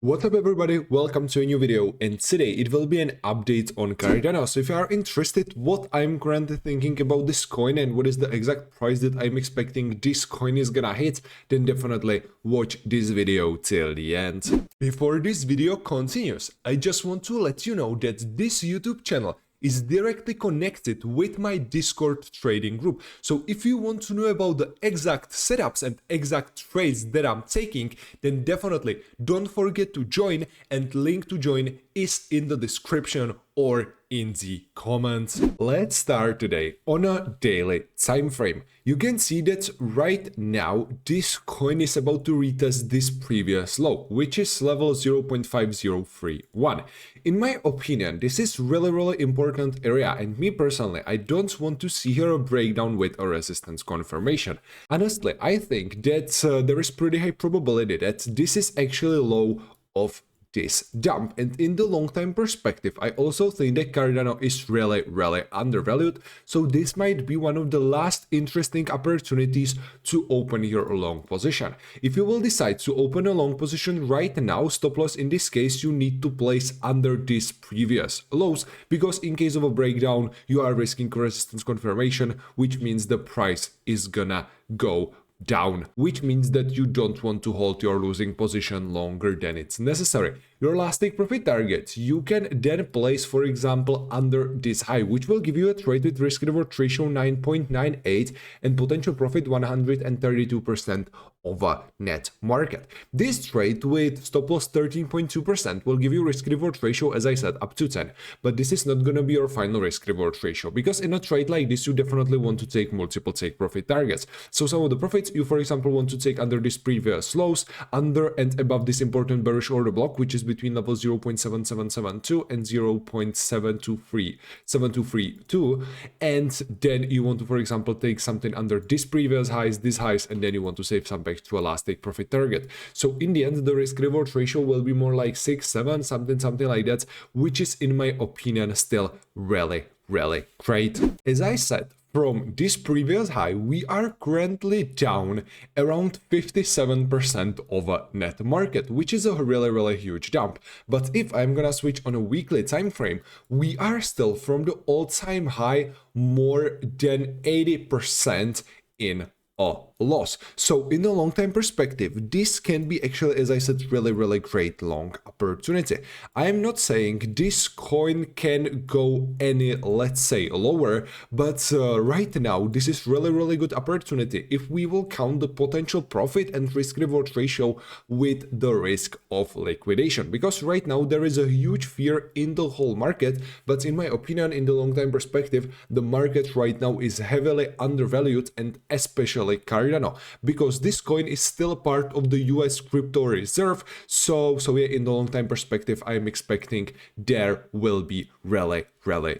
What's up everybody, welcome to a new video, and today it will be an update on Cardano. So if you are interested what I'm currently thinking about this coin and what is the exact price that I'm expecting this coin is gonna hit, then definitely watch this video till the end. Before this video continues, I just want to let you know that this YouTube channel is directly connected with my Discord trading group. So if you want to know about the exact setups and exact trades that I'm taking, then definitely don't forget to join, and link to join is in the description or in the comments. Let's start today on a daily time frame. You can see that right now this coin is about to retest this previous low, which is level 0.5031. In my opinion, this is really important area, and me personally, I don't want to see here a breakdown with a resistance confirmation. Honestly, I think that there is pretty high probability that this is actually low of this dump, and in the long time perspective I also think that Cardano is really undervalued, so this might be one of the last interesting opportunities to open your long position. If you will decide to open a long position right now, stop loss in this case you need to place under these previous lows, because in case of a breakdown you are risking resistance confirmation, which means the price is gonna go down, which means that you don't want to hold your losing position longer than it's necessary. Your last take profit target you can then place, for example, under this high, which will give you a trade with risk reward ratio 9.98 and potential profit 132% of a net market. This trade with stop loss 13.2% will give you risk reward ratio, as I said, up to 10, but this is not gonna be your final risk reward ratio, because in a trade like this you definitely want to take multiple take profit targets. So some of the profits you, for example, want to take under this previous lows, under and above this important bearish order block, which is between level 0.7772 and 0.72332, and then you want to, for example, take something under this previous highs, and then you want to save some back to a last take profit target. So in the end the risk reward ratio will be more like 6-7, something like that, which is in my opinion still really great. As I said, from this previous high, we are currently down around 57% of a net market, which is a really huge jump. But if I'm gonna switch on a weekly time frame, we are still from the all-time high more than 80% in a loss. So in the long time perspective, this can be actually, as I said, really great long opportunity. I am not saying this coin can go any, let's say, lower, but right now this is really good opportunity if we will count the potential profit and risk reward ratio with the risk of liquidation, because right now there is a huge fear in the whole market. But in my opinion, in the long time perspective, the market right now is heavily undervalued, and especially Cardano, because this coin is still part of the US crypto reserve. So yeah, in the long time perspective I am expecting there will be really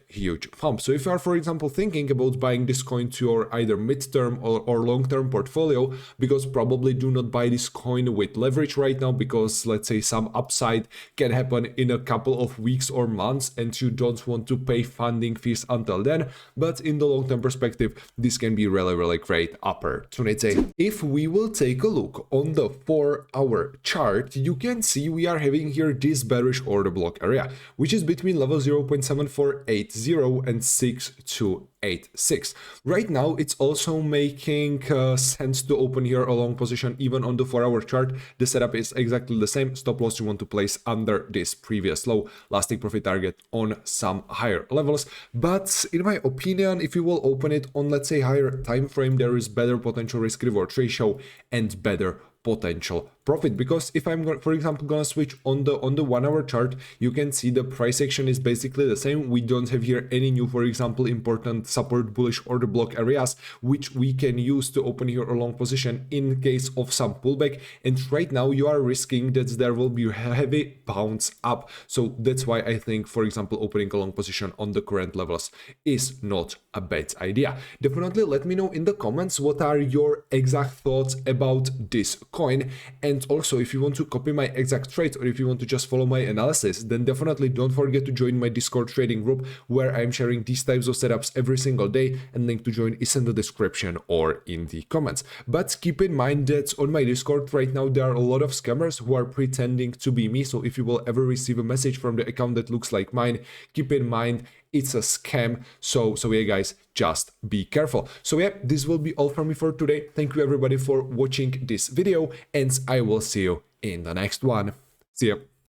huge pump. So if you are, for example, thinking about buying this coin to your either midterm or long-term portfolio, because probably do not buy this coin with leverage right now, because let's say some upside can happen in a couple of weeks or months and you don't want to pay funding fees until then, but in the long-term perspective this can be really great opportunity. If we will take a look on the 4-hour chart, you can see we are having here this bearish order block area, which is between level 0.7480 and 6286. Right now it's also making sense to open here a long position even on the 4-hour chart. The setup is exactly the same. Stop loss you want to place under this previous low, last take profit target on some higher levels. But in my opinion, if you will open it on, let's say, higher time frame, there is better potential risk reward ratio and better potential profit, because if I'm for example gonna switch on the 1-hour chart, you can see the price action is basically the same. We don't have here any new, for example, important support bullish order block areas which we can use to open here a long position in case of some pullback, and right now you are risking that there will be a heavy bounce up. So that's why I think, for example, opening a long position on the current levels is not a bad idea. Definitely let me know in the comments what are your exact thoughts about this coin, And also, if you want to copy my exact trades or if you want to just follow my analysis, then definitely don't forget to join my Discord trading group where I'm sharing these types of setups every single day, and link to join is in the description or in the comments. But keep in mind that on my Discord right now there are a lot of scammers who are pretending to be me, so if you will ever receive a message from the account that looks like mine, keep in mind it's a scam. So yeah guys, just be careful. So yeah, this will be all from me for today. Thank you everybody for watching this video, and I will see you in the next one. See ya.